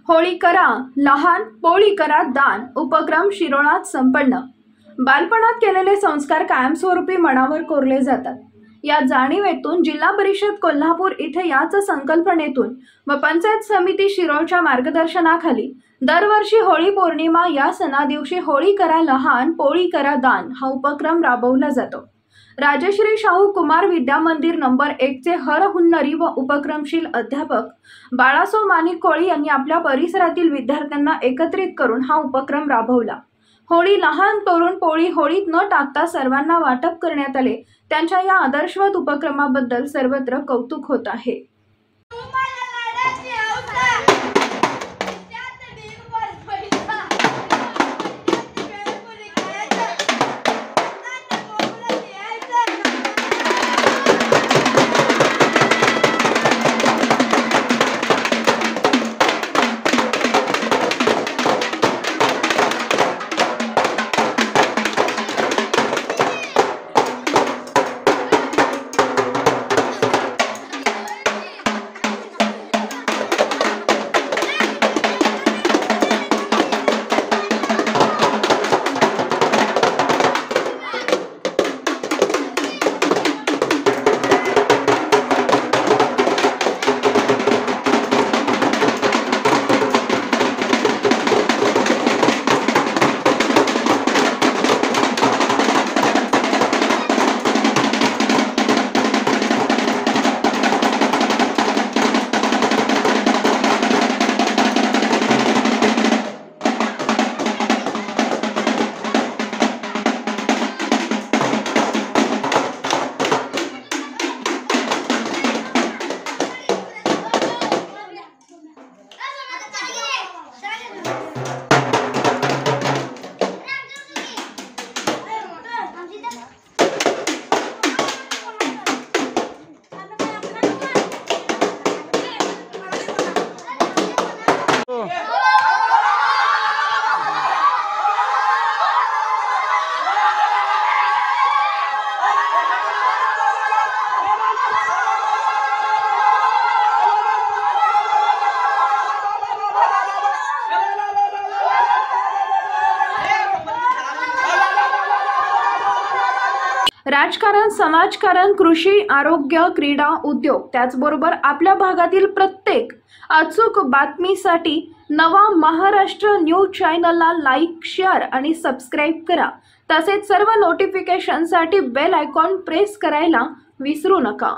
होळी करा लहान, पोळी करा दान उपक्रम शिरोळात संपन्न। बालपणात केलेले संस्कार कायमस्वरूपी मनावर कोरले जातात। या जाणीवेतून जिल्हा परिषद कोल्हापूर इथे याच संकल्पनेतून व पंचायत समिती शिरोळच्या मार्गदर्शनाखाली दरवर्षी होळी पौर्णिमा या सणादिवशी होळी करा लहान, पोळी करा दान हा उपक्रम राबवला जातो। राजश्री शाहू कुमार विद्या मंदिर नंबर 1 चे हरहुन्नरी व उपक्रमशील अध्यापक बाळासो माणिक कोळी यांनी आपल्या परिसरातील विद्यार्थ्यांना एकत्रित करून हा उपक्रम राबवला। होळी लहान तरुण पोळी होळीत न टाकता सर्वांना वाटप करण्यात आले। त्यांच्या या आदर्शवत उपक्रमाबद्दल सर्वत्र कौतुक होत आहे। राजकारण, समाजकारण, कृषी, आरोग्य, क्रीडा, उद्योग त्याचबरोबर आपल्या भागातील प्रत्येक अचूक बातमीसाठी नवा महाराष्ट्र न्यूज चॅनलला लाईक, शेअर आणि सबस्क्राइब करा। तसेच सर्व नोटिफिकेशनसाठी बेल आयकॉन प्रेस करायला विसरू नका।